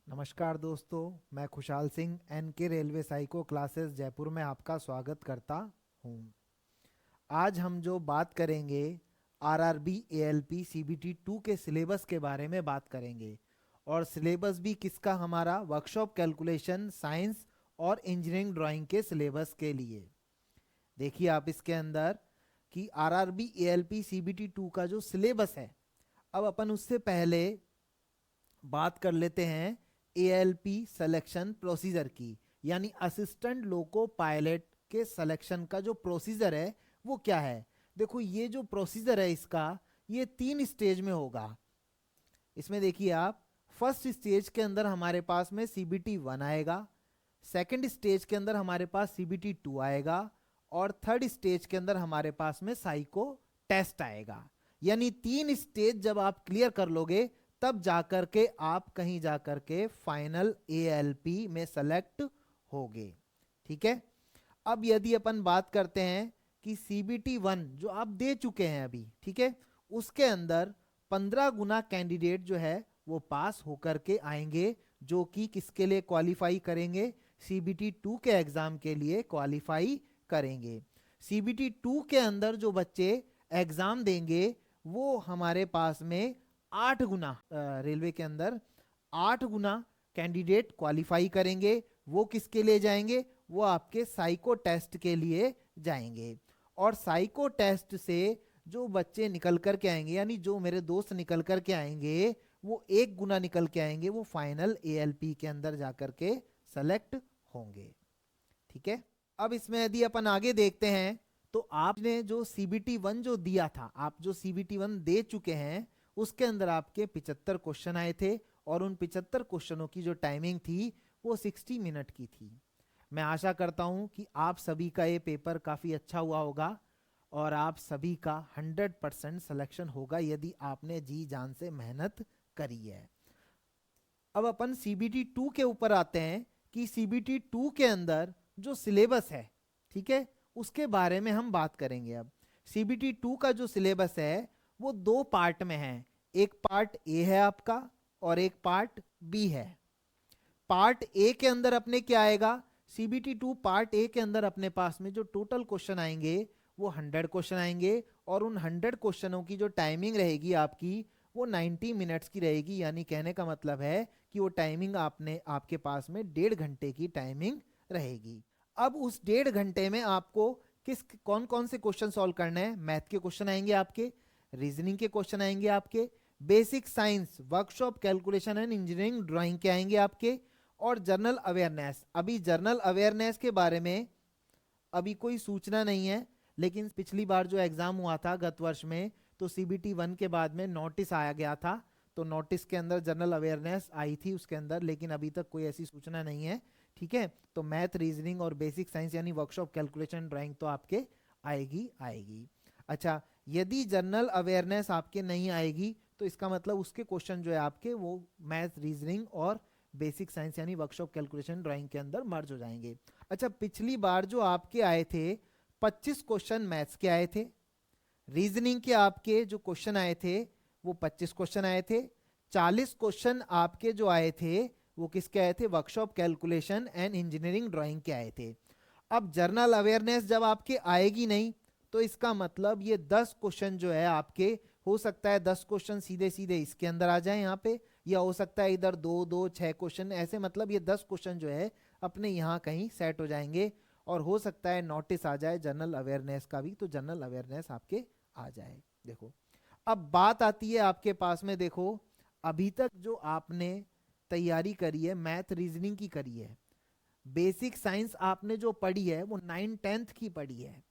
नमस्कार दोस्तों, मैं Khushhal Singh NK railway psycho classes Jaipur में आपका स्वागत करता हूँ। आज हम जो बात करेंगे आरआरबी एएलपी सीबीटी 2 के सिलेबस के बारे में बात करेंगे। और सिलेबस भी किसका? हमारा वर्कशॉप कैलकुलेशन साइंस और इंजीनियरिंग ड्राइंग के सिलेबस के लिए। देखिए आप इसके अंदर कि आरआरबी एएलपी सीबीटी 2 का जो सिलेबस है, अब अपन उससे पहले बात कर लेते हैं एएलपी सिलेक्शन प्रोसीजर की, यानी असिस्टेंट लोको पायलट के सिलेक्शन का जो प्रोसीजर है वो क्या है। देखो ये जो प्रोसीजर है इसका, ये 3 स्टेज में होगा। इसमें देखिए आप, फर्स्ट स्टेज के अंदर हमारे पास में सीबीटी 1 आएगा, सेकंड स्टेज के अंदर हमारे पास सीबीटी 2 आएगा, और थर्ड स्टेज के अंदर हमारे पास में साइको टेस्ट आएगा। यानी 3 स्टेज जब आप क्लियर कर लोगे तब जाकर के आप कहीं जाकर के फाइनल एएलपी में सेलेक्ट होगे। ठीक है। अब यदि अपन बात करते हैं कि सीबीटी 1 जो आप दे चुके हैं अभी, ठीक है, उसके अंदर 15 गुना कैंडिडेट जो है वो पास होकर के आएंगे, जो कि किसके लिए क्वालिफाई करेंगे? सीबीटी 2 के एग्जाम के लिए क्वालिफाई करेंगे। सीबीटी 2 के अंदर जो बच्चे एग्जाम देंगे वो हमारे पास में 8 गुना रेलवे के अंदर 8 गुना कैंडिडेट क्वालिफाई करेंगे। वो किसके लिए जाएंगे? वो आपके साइको टेस्ट के लिए जाएंगे। और साइको टेस्ट से जो बच्चे निकल कर के आएंगे, यानी जो मेरे दोस्त निकल कर के आएंगे, वो 1 गुना निकल के आएंगे, वो फाइनल एएलपी के अंदर जाकर के सेलेक्ट होंगे। ठीक है। अब इसमें यदि अपन आगे देखते हैं तो आपने जो सीबीटी 1 जो दिया था, आप जो सीबीटी 1 दे चुके हैं, उसके अंदर आपके 75 क्वेश्चन आए थे, और उन 75 क्वेश्चनों की जो टाइमिंग थी वो 60 मिनट की थी। मैं आशा करता हूं कि आप सभी का ये पेपर काफ़ी अच्छा हुआ होगा और आप सभी का 100% सिलेक्शन होगा यदि आपने जी जान से मेहनत करी है। अब अपन सीबीटी 2 के ऊपर आते हैं कि सीबीटी 2 के अंदर जो सिलेबस है, ठीक है, उसके बारे में हम बात करेंगे। अब सीबीटी 2 का जो सिलेबस है वो 2 पार्ट में है। एक पार्ट ए है आपका और एक पार्ट बी है। पार्ट ए के अंदर अपने क्या आएगा? सीबीटी 2 पार्ट ए के अंदर अपने पास में जो टोटल क्वेश्चन आएंगे वो 100 क्वेश्चन आएंगे, और उन 100 क्वेश्चनों की जो टाइमिंग रहेगी आपकी वो 90 मिनट्स की रहेगी। यानी कहने का मतलब है कि वो टाइमिंग आपके पास में 1.5 घंटे की टाइमिंग रहेगी। अब उस 1.5 घंटे में आपको कौन कौन से क्वेश्चन सॉल्व करने हैं? मैथ के क्वेश्चन आएंगे आपके, रीजनिंग के क्वेश्चन आएंगे आपके, basic science workshop calculation and engineering drawing के आएंगे आपके, और जर्नल अवेयरनेस। अभी जर्नल अवेयरनेस के बारे में अभी कोई सूचना नहीं है, लेकिन पिछली बार जो एग्जाम हुआ था गत वर्ष में, तो सीबीटी 1 के बाद में नोटिस आया गया था, तो नोटिस के अंदर जनरल अवेयरनेस आई थी उसके अंदर, लेकिन अभी तक कोई ऐसी सूचना नहीं है। ठीक है। तो मैथ, रीजनिंग और बेसिक साइंस यानी वर्कशॉप कैलकुलेशन ड्राइंग तो आपके आएगी आएगी। अच्छा, यदि जनरल अवेयरनेस आपके नहीं आएगी तो इसका मतलब उसके क्वेश्चन जो है आपके वो मैथ, रीजनिंग और बेसिक साइंस यानी वर्कशॉप कैलकुलेशन ड्राइंग के अंदर मर्ज हो जाएंगे। अच्छा, पिछली बार जो आपके आए थे 25 क्वेश्चन मैथ्स के आए थे, रीजनिंग के आपके जो क्वेश्चन आए थे वो 25 क्वेश्चन आए थे, 40 क्वेश्चन आपके जो आए थे वो किसके आए थे? Workshop calculation and engineering drawing के आए थे। अब जर्नल अवेयरनेस जब आपके आएगी नहीं तो इसका मतलब ये 10 क्वेश्चन जो है आपके, हो सकता है 10 क्वेश्चन सीधे सीधे इसके अंदर आ जाए यहाँ पे, या हो सकता है इधर 2 2 6 क्वेश्चन ऐसे, मतलब ये 10 क्वेश्चन जो है अपने यहाँ कहीं सेट हो जाएंगे, और हो सकता है नोटिस आ जाए जनरल अवेयरनेस का भी, तो जनरल अवेयरनेस आपके आ जाए। देखो अब बात आती है आपके पास में, देखो अभी तक जो आपने तैयारी करी है मैथ रीजनिंग की करी है, बेसिक साइंस आपने जो पढ़ी है वो 9th 10th की पढ़ी है।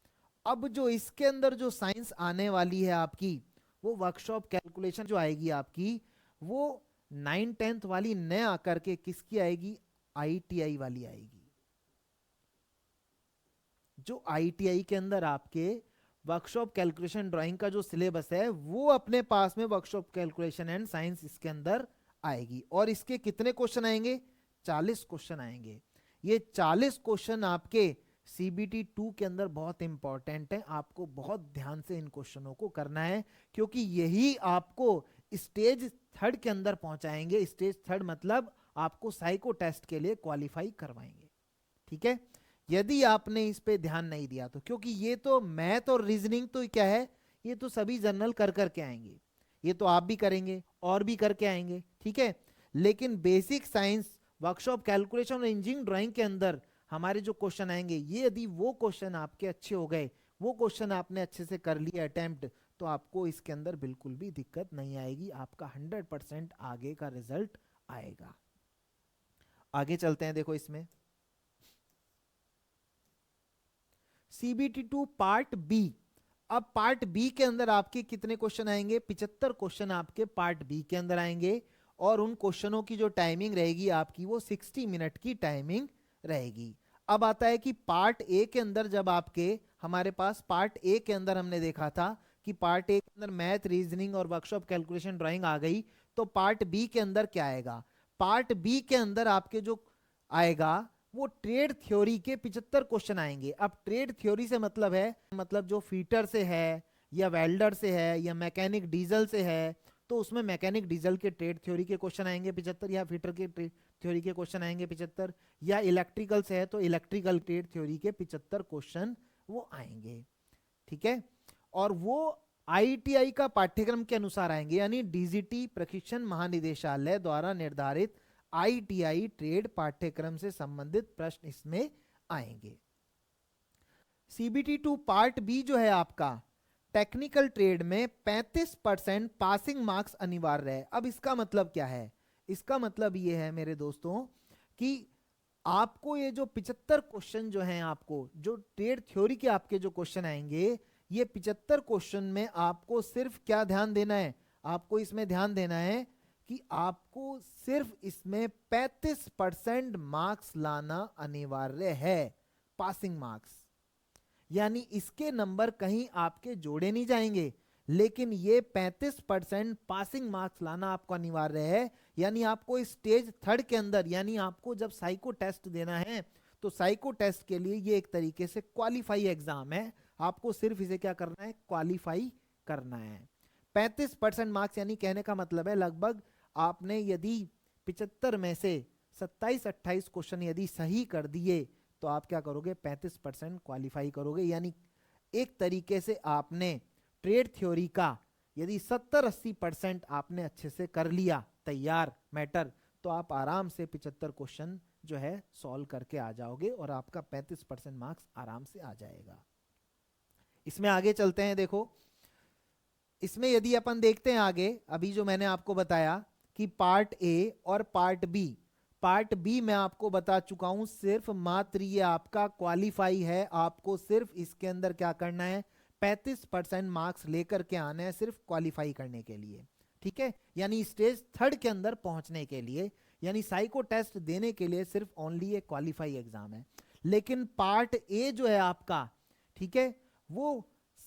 अब जो इसके अंदर जो साइंस आने वाली है आपकी, वो वर्कशॉप कैलकुलेशन जो आएगी आपकी, वो 9th 10th वाली न आकर के किसकी आएगी? आईटीआई वाली आएगी। जो आईटीआई के अंदर आपके वर्कशॉप कैलकुलेशन ड्राइंग का जो सिलेबस है वो अपने पास में वर्कशॉप कैलकुलेशन एंड साइंस इसके अंदर आएगी। और इसके कितने क्वेश्चन आएंगे? 40 क्वेश्चन आएंगे। ये 40 क्वेश्चन आपके सीबीटी 2 के अंदर बहुत इंपॉर्टेंट है, आपको बहुत ध्यान से इन क्वेश्चनों को करना है, क्योंकि यही आपको स्टेज 3rd के अंदर पहुंचाएंगे। स्टेज 3rd मतलब आपको साइको टेस्ट के लिए क्वालिफाई करवाएंगे। ठीक है, यदि आपने इस पे ध्यान नहीं दिया तो, क्योंकि ये तो मैथ और रीजनिंग तो क्या है, ये तो सभी जनरल कर करके आएंगे, ये तो आप भी करेंगे और भी करके आएंगे। ठीक है, लेकिन बेसिक साइंस, वर्कशॉप, कैलकुलेशन और इंजीनियरिंग ड्राइंग के अंदर हमारे जो क्वेश्चन आएंगे, ये यदि वो क्वेश्चन आपके अच्छे हो गए, वो क्वेश्चन आपने अच्छे से कर लिया अटेम्प्ट, तो आपको इसके अंदर बिल्कुल भी दिक्कत नहीं आएगी, आपका 100% आगे का रिजल्ट आएगा। आगे चलते हैं, देखो इसमें CBT2 पार्ट बी। अब पार्ट बी के अंदर आपके कितने क्वेश्चन आएंगे, 75 क्वेश्चन आपके पार्ट बी के अंदर आएंगे, और उन क्वेश्चनों की जो टाइमिंग रहेगी आपकी वो 60 मिनट की टाइमिंग रहेगी। अब आता है कि पार्ट ए के अंदर, जब आपके हमारे पास पार्ट ए के अंदर हमने देखा था कि पार्ट ए के अंदर मैथ, रीजनिंग और वर्कशॉप, कैलकुलेशन, ड्राइंग आ गई, तो पार्ट बी के अंदर क्या आएगा, पार्ट बी के अंदर आपके जो आएगा वो ट्रेड थ्योरी के 75 क्वेश्चन आएंगे। अब ट्रेड थ्योरी से मतलब है, मतलब जो फीटर से है या वेल्डर से है या मैकेनिक डीजल से है, तो उसमें मैकेनिक डीजल के ट्रेड थ्योरी के क्वेश्चन आएंगे 75, या फीटर के ट्रेड थ्योरी के क्वेश्चन आएंगे 75, या इलेक्ट्रिकल से है तो इलेक्ट्रिकल ट्रेड थ्योरी के 75 क्वेश्चन वो आएंगे। ठीक है, और वो IITI का पाठ्यक्रम के अनुसार आएंगे, यानी DGT प्रशिक्षण महानिदेशालय द्वारा निर्धारित IITI ट्रेड पाठ्यक्रम से संबंधित प्रश्न इसमें आएंगे। CBT2 पार्ट बी जो है आपका, टेक्निकल ट्रेड में 35% पासिंग मार्क्स अनिवार्य है। अब इसका मतलब क्या है, इसका मतलब ये है मेरे दोस्तों कि आपको ये जो 75 क्वेश्चन जो हैं, आपको जो ट्रेड थ्योरी के आपके जो क्वेश्चन आएंगे, ये 75 क्वेश्चन में आपको सिर्फ क्या ध्यान देना है, आपको इसमें ध्यान देना है कि आपको सिर्फ इसमें 35% मार्क्स लाना अनिवार्य है, पासिंग मार्क्स, यानी इसके नंबर कहीं आपके जोड़े नहीं जाएंगे, लेकिन ये 35% पासिंग मार्क्स लाना आपको अनिवार्य है। यानी आपको स्टेज थर्ड के अंदर, यानी आपको जब साइको टेस्ट देना है, तो साइको टेस्ट के लिए ये एक तरीके से क्वालिफाई एग्जाम है, आपको सिर्फ इसे क्या करना है, क्वालिफाई करना है। 35% मार्क्स यानी कहने का मतलब है लगभग आपने यदि 75 में से 27-28 क्वेश्चन यदि सही कर दिए, तो आप क्या करोगे, 35% क्वालिफाई करोगे। यानी एक तरीके से आपने ट्रेड थ्योरी का यदि 70-80% आपने अच्छे से कर लिया तैयार मैटर, तो आप आराम से 75 क्वेश्चन जो है सॉल्व करके आ जाओगे और आपका 35% मार्क्स आराम से आ जाएगा। इसमें आगे चलते हैं, देखो इसमें यदि अपन देखते हैं आगे, अभी जो मैंने आपको बताया कि पार्ट ए और पार्ट बी, पार्ट बी मैं आपको बता चुका हूं, सिर्फ मात्र ये आपका क्वालिफाई है, आपको सिर्फ इसके अंदर क्या करना है, 35% मार्क्स लेकर के आने हैं सिर्फ क्वालिफाई करने के लिए। ठीक है, यानी स्टेज थर्ड के अंदर पहुंचने के लिए, यानी साइको टेस्ट देने के लिए सिर्फ ओनली एक क्वालिफाई एग्जाम है। लेकिन पार्ट ए जो है आपका, ठीक है, वो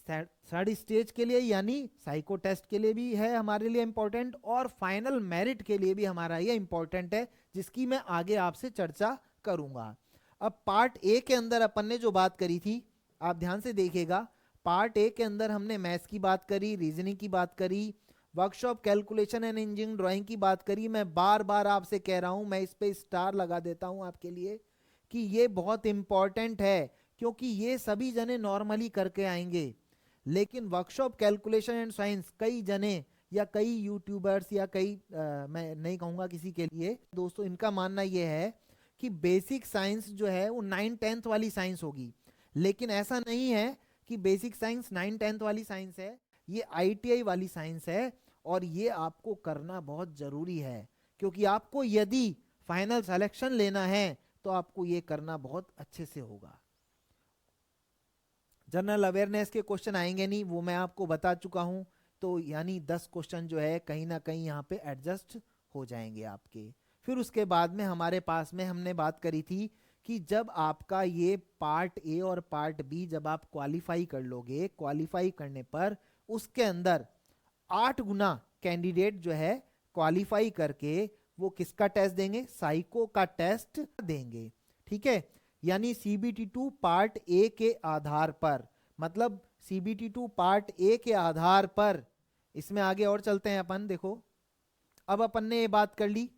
थर्ड स्टेज के लिए यानी साइको टेस्ट के लिए भी है हमारे लिए इंपॉर्टेंट, और फाइनल मेरिट के लिए भी हमारा ये इंपॉर्टेंट है, जिसकी मैं आगे आपसे चर्चा करूंगा। अब पार्ट ए के अंदर अपन ने जो बात करी थी, आप ध्यान से देखिएगा, पार्ट ए के अंदर हमने मैथ्स की बात करी, रीजनिंग की बात करी, workshop, calculation and engineering drawing की बात करी। मैं बार बार आपसे कह रहा हूं, मैं इस पे स्टार लगा देता हूं आपके लिए कि ये बहुत इंपॉर्टेंट है, क्योंकि ये सभी जने नॉर्मली करके आएंगे, लेकिन वर्कशॉप, कैलकुलेशन एंड साइंस कई जने या कई यूट्यूबर्स या कई मैं नहीं कहूंगा किसी के लिए दोस्तों, इनका मानना यह है कि बेसिक साइंस जो है वो 9-10th वाली साइंस होगी, लेकिन ऐसा नहीं है कि बेसिक साइंस 9-10th वाली साइंस है, ये IITI वाली साइंस है, और ये आपको करना बहुत जरूरी है, क्योंकि आपको यदि फाइनल सिलेक्शन लेना है तो आपको ये करना बहुत अच्छे से होगा। जनरल अवेयरनेस के क्वेश्चन आएंगे नहीं, वो मैं आपको बता चुका हूं, तो यानी 10 क्वेश्चन जो है कहीं ना कहीं यहाँ पे एडजस्ट हो जाएंगे आपके। फिर उसके बाद में हमारे पास में हमने बात करी थी कि जब आपका ये पार्ट ए और पार्ट बी जब आप क्वालिफाई कर लोगे, क्वालिफाई करने पर उसके अंदर 8 गुना कैंडिडेट जो है क्वालिफाई करके वो किसका टेस्ट देंगे, साइको का टेस्ट देंगे। ठीक है, यानी CBT2 पार्ट ए के आधार पर, मतलब CBT2 पार्ट ए के आधार पर, इसमें आगे और चलते हैं अपन। देखो अब अपन ने ये बात कर ली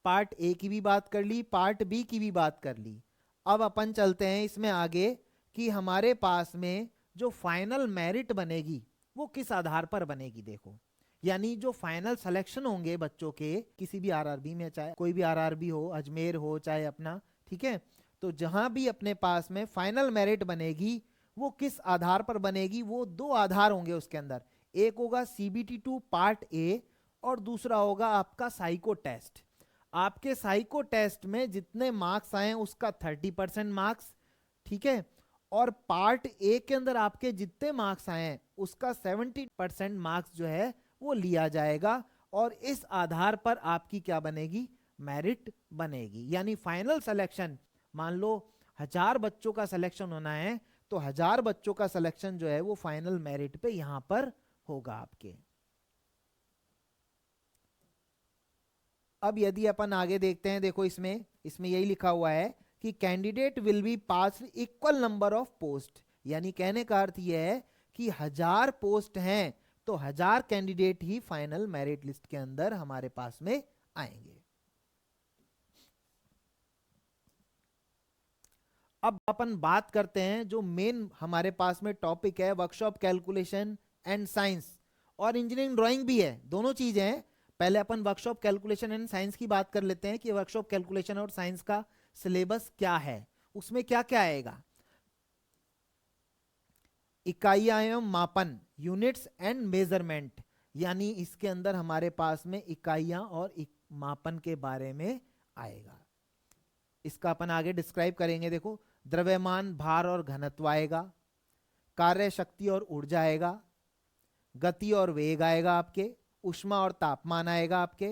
पार्ट ए की भी बात कर ली, पार्ट बी की भी बात कर ली। अब अपन चलते हैं इसमें आगे कि हमारे पास में जो फाइनल मेरिट बनेगी वो किस आधार पर बनेगी। देखो, यानी जो फाइनल सिलेक्शन होंगे बच्चों के किसी भी आरआरबी में, चाहे कोई भी आरआरबी हो, अजमेर हो चाहे अपना, ठीक है, तो जहां भी अपने पास में फाइनल मेरिट बनेगी वो किस आधार पर बनेगी। वो दो आधार होंगे उसके अंदर, एक होगा CBT2 पार्ट ए और दूसरा होगा आपका साइको टेस्ट। आपके साइको टेस्ट में जितने मार्क्स आए उसका 30% मार्क्स, ठीक है, और पार्ट ए के अंदर आपके जितने मार्क्स आए उसका 70% मार्क्स जो है वो लिया जाएगा, और इस आधार पर आपकी क्या बनेगी, मेरिट बनेगी। यानी फाइनल सिलेक्शन, मान लो 1000 बच्चों का सिलेक्शन होना है तो 1000 बच्चों का सिलेक्शन जो है वो फाइनल मेरिट पे यहां पर होगा आपके। अब यदि अपन आगे देखते हैं, देखो इसमें इसमें यही लिखा हुआ है कि candidate will be pass equal number of post. यानी कहने का अर्थ यह है कि 1000 पोस्ट हैं तो 1000 कैंडिडेट ही फाइनल मेरिट लिस्ट के अंदर हमारे पास में आएंगे। अब अपन बात करते हैं जो मेन हमारे पास में टॉपिक है, वर्कशॉप कैलकुलेशन एंड साइंस, और इंजीनियरिंग ड्राइंग भी है, दोनों चीजें हैं। पहले अपन वर्कशॉप कैलकुलेशन एंड साइंस की बात कर लेते हैं कि वर्कशॉप कैलकुलेशन और साइंस का सिलेबस क्या है, उसमें क्या क्या आएगा। इकाइयां एवं मापन, यूनिट्स एंड मेजरमेंट, यानी इसके अंदर हमारे पास में इकाइयां और मापन के बारे में आएगा। इसका अपन आगे डिस्क्राइब करेंगे। देखो, द्रव्यमान, भार और घनत्व आएगा, कार्य शक्ति और ऊर्जा आएगा, गति और वेग आएगा आपके, ऊष्मा और तापमान आएगा आपके,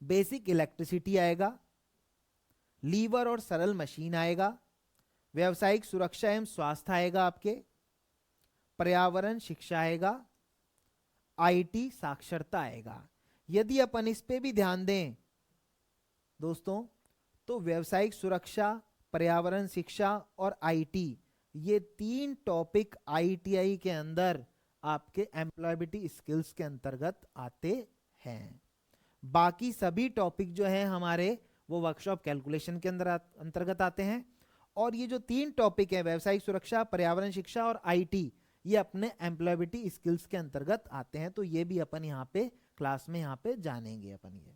बेसिक इलेक्ट्रिसिटी आएगा, लीवर और सरल मशीन आएगा, व्यावसायिक सुरक्षा एवं स्वास्थ्य आएगा आपके, पर्यावरण शिक्षा आएगा, आईटी साक्षरता आएगा। यदि अपन इस पे भी ध्यान दें दोस्तों तो व्यावसायिक सुरक्षा, पर्यावरण शिक्षा और आईटी, ये 3 टॉपिक आईटीआई के अंदर आपके एम्प्लॉयबिलिटी स्किल्स के अंतर्गत आते हैं। बाकी सभी टॉपिक जो है हमारे वो वर्कशॉप कैलकुलेशन के अंदर अंतर्गत आते हैं, और ये जो 3 टॉपिक है, व्यावसायिक सुरक्षा, पर्यावरण शिक्षा और आईटी, ये अपने एम्प्लॉयबिलिटी स्किल्स के अंतर्गत आते हैं। तो ये भी अपन यहाँ पे क्लास में यहाँ पे जानेंगे अपन ये।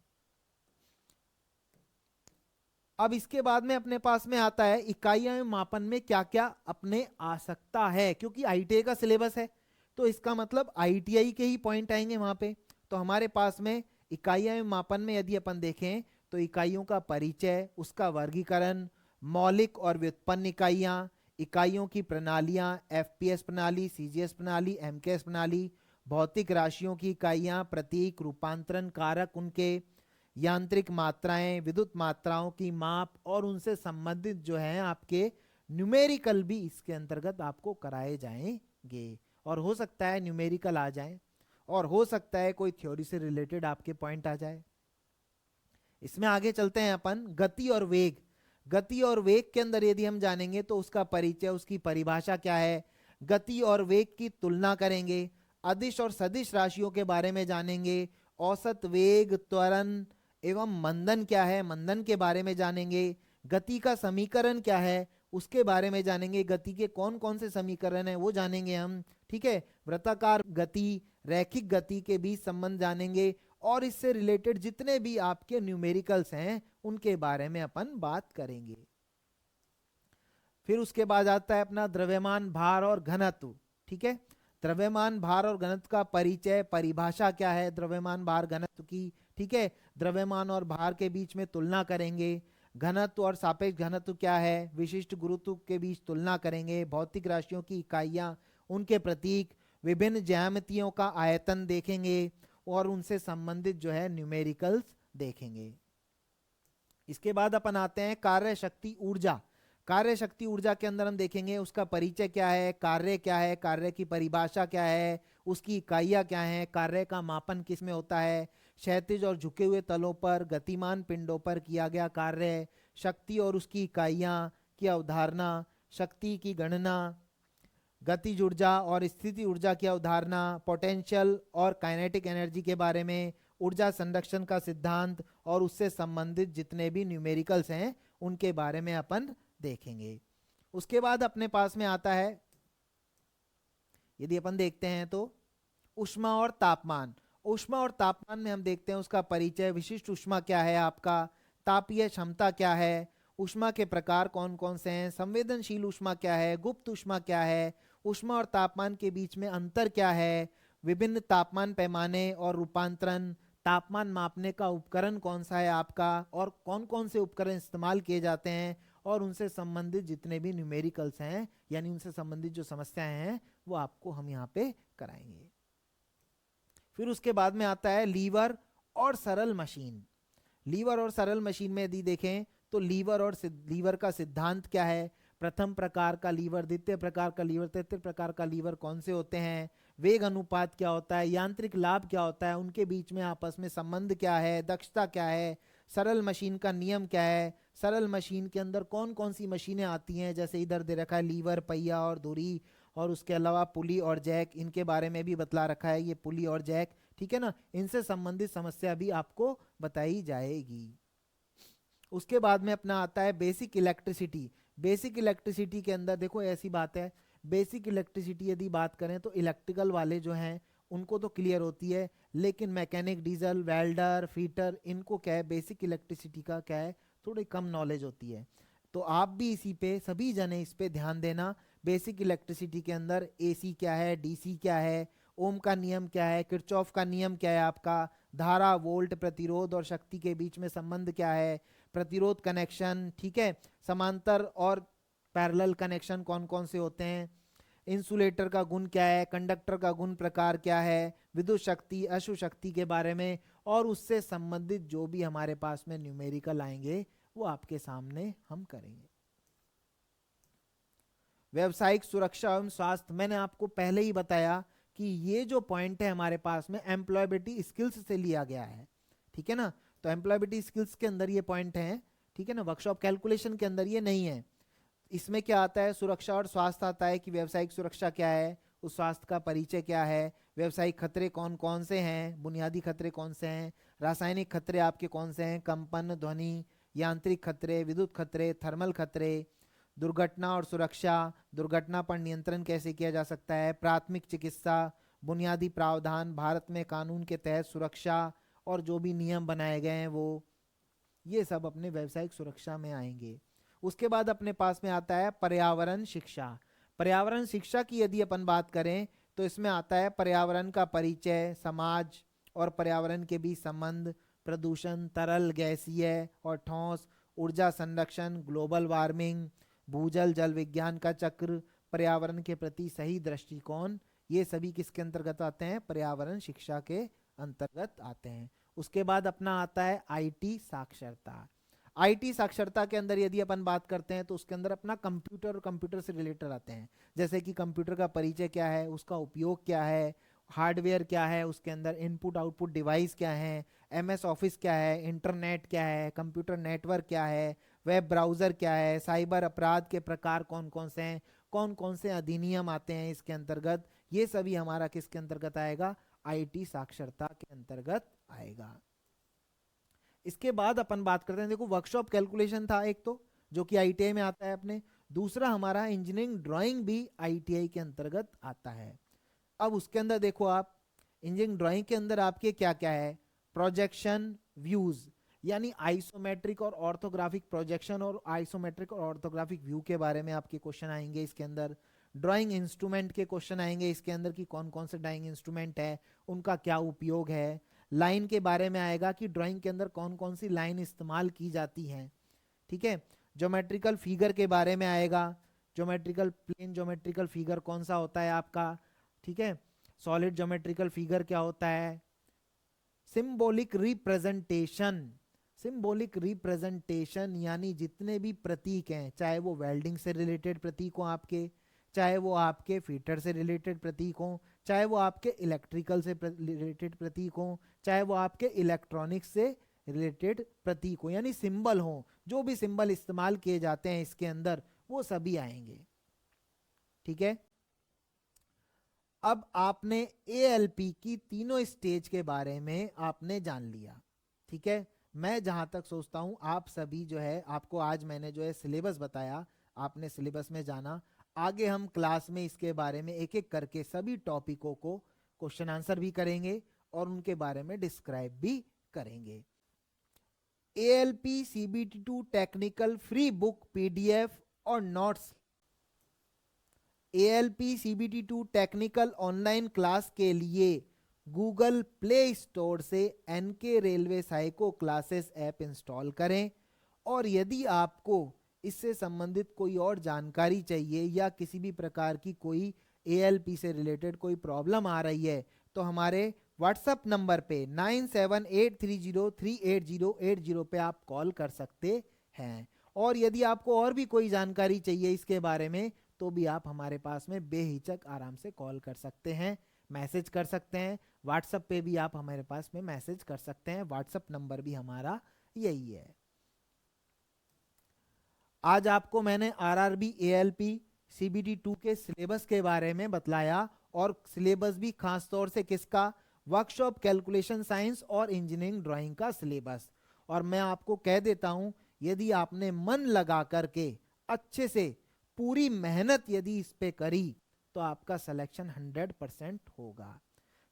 अब इसके बाद में अपने पास में आता है इकाइयां एवं मापन में क्या क्या अपने आ सकता है, क्योंकि आईटीआई का सिलेबस है तो इसका मतलब आईटीआई के ही पॉइंट आएंगे वहां पे। तो हमारे पास में इकाइयां एवं मापन में यदि अपन देखें तो इकाइयों का परिचय, उसका वर्गीकरण, मौलिक और व्युत्पन्न इकाइयां, इकाइयों की प्रणालियां, एफपीएस प्रणाली, सीजीएस प्रणाली, एमकेएस प्रणाली, भौतिक राशियों की इकाइयां, प्रतीक, रूपांतरण कारक उनके, यांत्रिक मात्राएं, विद्युत मात्राओं की माप, और उनसे संबंधित जो है आपके न्यूमेरिकल भी इसके अंतर्गत आपको कराए जाएंगे। और हो सकता है न्यूमेरिकल आ जाए, और हो सकता है कोई थ्योरी से रिलेटेड आपके पॉइंट आ जाए। इसमें आगे चलते हैं अपन, गति और वेग। गति और वेग के अंदर यदि हम जानेंगे तो उसका परिचय, उसकी परिभाषा क्या है, गति और वेग की तुलना करेंगे, अदिश और सदिश राशियों के बारे में जानेंगे, औसत वेग, त्वरण एवं मंदन क्या है, मंदन के बारे में जानेंगे, गति का समीकरण क्या है उसके बारे में जानेंगे, गति के कौन कौन से समीकरण है वो जानेंगे हम, ठीक है, वृत्ताकार गति, रैखिक गति के बीच संबंध जानेंगे, और इससे रिलेटेड जितने भी आपके न्यूमेरिकल्स हैं उनके बारे में अपन बात करेंगे। फिर उसके बाद आता है अपना द्रव्यमान, भार और घनत्व, ठीक है, द्रव्यमान, भार और घनत्व का परिचय, परिभाषा क्या है द्रव्यमान, भार, घनत्व की, ठीक है, द्रव्यमान और भार के बीच में तुलना करेंगे, घनत्व और सापेक्ष घनत्व क्या है, विशिष्ट गुरुत्व के बीच तुलना करेंगे, भौतिक राशियों की इकाइयां, उनके प्रतीक, विभिन्न ज्यामितियों का आयतन देखेंगे, और उनसे संबंधित जो है न्यूमेरिकल्स देखेंगे। इसके बाद अपन आते हैं कार्य शक्ति ऊर्जा। कार्य शक्ति ऊर्जा के अंदर हम देखेंगे उसका परिचय क्या है, कार्य क्या है, कार्य की परिभाषा क्या है, उसकी इकाइयां क्या हैं, कार्य का मापन किस में होता है, क्षैतिज और झुके हुए तलों पर गतिमान पिंडों पर किया गया कार्य, शक्ति और उसकी इकाइयां की अवधारणा, शक्ति की गणना, गतिज ऊर्जा और स्थिति ऊर्जा की अवधारणा, पोटेंशियल और काइनेटिक एनर्जी के बारे में, ऊर्जा संरक्षण का सिद्धांत और उससे संबंधित जितने भी न्यूमेरिकल्स हैं उनके बारे में अपन देखेंगे। उसके बाद अपने पास में आता है, यदि अपन देखते हैं तो ऊष्मा और तापमान। ऊष्मा और तापमान में हम देखते हैं उसका परिचय, विशिष्ट ऊष्मा क्या है आपका, तापीय क्षमता क्या है, ऊष्मा के प्रकार कौन कौन से हैं, संवेदनशील ऊष्मा क्या है, गुप्त ऊष्मा क्या है, ऊष्मा और तापमान के बीच में अंतर क्या है, विभिन्न तापमान पैमाने और रूपांतरण, तापमान मापने का उपकरण कौन सा है आपका और कौन कौन से उपकरण इस्तेमाल किए जाते हैं, और उनसे संबंधित जितने भी न्यूमेरिकल्स हैं यानी उनसे संबंधित जो समस्याएं हैं वो आपको हम यहाँ पे कराएंगे। फिर उसके बाद में आता है लीवर और सरल मशीन। लीवर और सरल मशीन में यदि देखें तो लीवर का सिद्धांत क्या है, प्रथम प्रकार का लीवर, द्वितीय प्रकार का लीवर, तृतीय प्रकार का लीवर कौन से होते हैं, वेग अनुपात क्या होता है, यांत्रिक लाभ क्या होता है, उनके बीच में आपस में संबंध क्या है, दक्षता क्या है, सरल मशीन का नियम क्या है, सरल मशीन के अंदर कौन कौन सी मशीनें आती हैं, जैसे इधर दे रखा है लीवर, पहिया और धुरी, और उसके अलावा पुली और जैक, इनके बारे में भी बतला रखा है, ये पुली और जैक, ठीक है ना, इनसे संबंधित समस्या भी आपको बताई जाएगी। उसके बाद में अपना आता है बेसिक इलेक्ट्रिसिटी। बेसिक इलेक्ट्रिसिटी के अंदर देखो ऐसी बात है, बेसिक इलेक्ट्रिसिटी यदि बात करें तो इलेक्ट्रिकल वाले जो हैं उनको तो क्लियर होती है, लेकिन मैकेनिक, डीजल, वेल्डर, फीटर, इनको क्या है बेसिक इलेक्ट्रिसिटी का क्या है थोड़ी कम नॉलेज होती है। तो आप भी इसी पे, सभी जने इस पे ध्यान देना। बेसिक इलेक्ट्रिसिटी के अंदर एसी क्या है, डीसी क्या है, ओम का नियम क्या है, किरचॉफ का नियम क्या है आपका, धारा, वोल्ट, प्रतिरोध और शक्ति के बीच में संबंध क्या है, प्रतिरोध कनेक्शन, ठीक है, समांतर और पैरेलल कनेक्शन कौन कौन से होते हैं, इंसुलेटर का गुण क्या है, कंडक्टर का गुण प्रकार क्या है, विद्युत शक्ति, अशु शक्ति के बारे में, और उससे संबंधित जो भी हमारे पास में न्यूमेरिकल आएंगे वो आपके सामने हम करेंगे। व्यावसायिक सुरक्षा एवं स्वास्थ्य, मैंने आपको पहले ही बताया कि ये जो पॉइंट है हमारे पास में एम्प्लॉयबिलिटी स्किल्स से लिया गया है, ठीक है ना, तो एम्प्लॉयबिलिटी स्किल्स के अंदर ये पॉइंट है, ठीक है ना, वर्कशॉप कैलकुलेशन के अंदर ये नहीं है। इसमें क्या आता है, सुरक्षा और स्वास्थ्य आता है कि व्यावसायिक सुरक्षा क्या है, उस स्वास्थ्य का परिचय क्या है, व्यावसायिक खतरे कौन कौन से हैं, बुनियादी खतरे कौन से हैं, रासायनिक खतरे आपके कौन से हैं, कंपन, ध्वनि, यांत्रिक खतरे, विद्युत खतरे, थर्मल खतरे, दुर्घटना और सुरक्षा, दुर्घटना पर नियंत्रण कैसे किया जा सकता है, प्राथमिक चिकित्सा, बुनियादी प्रावधान, भारत में कानून के तहत सुरक्षा और जो भी नियम बनाए गए हैं वो, ये सब अपने व्यावसायिक सुरक्षा में आएंगे। उसके बाद अपने पास में आता है पर्यावरण शिक्षा। पर्यावरण शिक्षा की यदि अपन बात करें तो इसमें आता है पर्यावरण का परिचय, समाज और पर्यावरण के बीच संबंध, प्रदूषण, तरल, गैसीय और ठोस, ऊर्जा संरक्षण, ग्लोबल वार्मिंग, भूजल जल विज्ञान का चक्र, पर्यावरण के प्रति सही दृष्टिकोण, ये सभी किसके अंतर्गत आते हैं, पर्यावरण शिक्षा के अंतर्गत आते हैं। उसके बाद अपना आता है आईटी साक्षरता। आईटी साक्षरता के अंदर यदि अपन बात करते हैं तो उसके अंदर अपना कंप्यूटर और कंप्यूटर से रिलेटेड आते हैं, जैसे कि कंप्यूटर का परिचय क्या है, उसका उपयोग क्या है, हार्डवेयर क्या है, उसके अंदर इनपुट आउटपुट डिवाइस क्या है, एमएस ऑफिस क्या है, इंटरनेट क्या है, कंप्यूटर नेटवर्क क्या है, वेब ब्राउजर क्या है, साइबर अपराध के प्रकार कौन कौन से हैं, कौन कौन से अधिनियम आते हैं इसके अंतर्गत, ये सभी हमारा किसके अंतर्गत आएगा, आईटी साक्षरता के अंतर्गत आएगा। इसके बाद अपन बात करते हैं, देखो वर्कशॉप कैलकुलेशन था एक तो जो कि आईटीआई में आता है अपने, दूसरा हमारा इंजीनियरिंग ड्राइंग भी आईटीआई के अंतर्गत आता है। अब उसके अंदर देखो आप इंजीनियरिंग ड्राइंग के अंदर आपके क्या क्या है, प्रोजेक्शन, व्यूज, यानी आइसोमेट्रिक और ऑर्थोग्राफिक प्रोजेक्शन और आइसोमेट्रिक और ऑर्थोग्राफिक व्यू के बारे में आपके क्वेश्चन आएंगे इसके अंदर। ड्राइंग इंस्ट्रूमेंट के क्वेश्चन आएंगे इसके अंदर कि कौन कौन से ड्राइंग इंस्ट्रूमेंट है, उनका क्या उपयोग है। लाइन के बारे में आएगा कि ड्राइंग के अंदर कौन कौन सी लाइन इस्तेमाल की जाती हैं, ठीक है। ज्योमेट्रिकल फिगर के बारे में आएगा, ज्योमेट्रिकल प्लेन ज्योमेट्रिकल फिगर कौन सा होता है आपका, ठीक है। सॉलिड ज्योमेट्रिकल फिगर क्या होता है। सिंबॉलिक रिप्रेजेंटेशन, सिंबॉलिक रिप्रेजेंटेशन यानी जितने भी प्रतीक हैं, चाहे वो वेल्डिंग से रिलेटेड प्रतीक हो आपके, चाहे वो आपके फीटर से रिलेटेड प्रतीक हो, चाहे वो आपके इलेक्ट्रिकल से रिलेटेड प्रतीक हो, चाहे वो आपके इलेक्ट्रॉनिक्स से रिलेटेड प्रतीक हो, यानी सिंबल हो, जो भी सिंबल इस्तेमाल किए जाते हैं इसके अंदर वो सभी आएंगे, ठीक है। अब आपने एएलपी की तीनों स्टेज के बारे में आपने जान लिया, ठीक है। मैं जहां तक सोचता हूं आप सभी जो है, आपको आज मैंने जो है सिलेबस बताया, आपने सिलेबस में जाना। आगे हम क्लास में इसके बारे में एक एक करके सभी टॉपिकों को क्वेश्चन आंसर भी करेंगे और उनके बारे में डिस्क्राइब भी करेंगे। ALP CBT2 technical free book PDF और notes, ALP CBT2 technical online class के लिए गूगल प्ले स्टोर से NK railway psycho classes app install करें। और यदि आपको इससे संबंधित कोई और जानकारी चाहिए या किसी भी प्रकार की कोई एएलपी से रिलेटेड कोई प्रॉब्लम आ रही है तो हमारे व्हाट्सएप नंबर पे 9783038080 पे आप कॉल कर सकते हैं। और यदि आपको और भी कोई जानकारी चाहिए इसके बारे में तो भी आप हमारे पास में बेहिचक आराम से कॉल कर सकते हैं, मैसेज कर सकते हैं। व्हाट्सएप पे भी आप हमारे पास में मैसेज कर सकते हैं, व्हाट्सएप नंबर भी हमारा यही है। आज आपको मैंने आरआरबी एएलपी CBT2 के सिलेबस के बारे में बतलाया, और सिलेबस भी खास तौर से किसका, वर्कशॉप कैलकुलेशन साइंस और इंजीनियरिंग ड्राइंग का सिलेबस। और मैं आपको कह देता हूं, यदि आपने मन लगा करके अच्छे से पूरी मेहनत यदि इस पे करी तो आपका सिलेक्शन 100% होगा।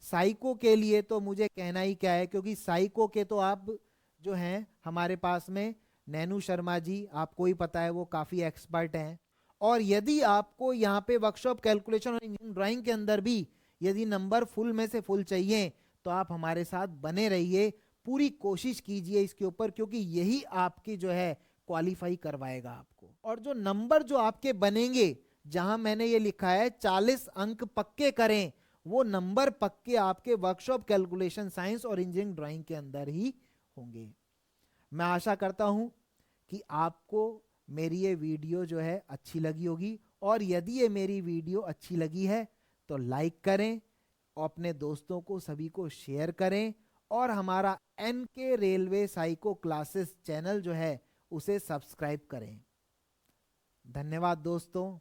साइको के लिए तो मुझे कहना ही क्या है, क्योंकि साइको के तो आप जो हैं हमारे पास में नैनू शर्मा जी, आपको ही पता है वो काफ़ी एक्सपर्ट हैं। और यदि आपको यहाँ पे वर्कशॉप कैलकुलेशन और इंजीनियरिंग ड्राइंग के अंदर भी यदि नंबर फुल में से फुल चाहिए तो आप हमारे साथ बने रहिए, पूरी कोशिश कीजिए इसके ऊपर, क्योंकि यही आपकी जो है क्वालिफाई करवाएगा आपको। और जो नंबर जो आपके बनेंगे, जहां मैंने ये लिखा है 40 अंक पक्के करें, वो नंबर पक्के आपके वर्कशॉप कैलकुलेशन साइंस और इंजीनियरिंग ड्राइंग के अंदर ही होंगे। मैं आशा करता हूं कि आपको मेरी ये वीडियो जो है अच्छी लगी होगी, और यदि ये मेरी वीडियो अच्छी लगी है तो लाइक करें और अपने दोस्तों को सभी को शेयर करें, और हमारा NK railway psycho classes channel जो है उसे सब्सक्राइब करें। धन्यवाद दोस्तों।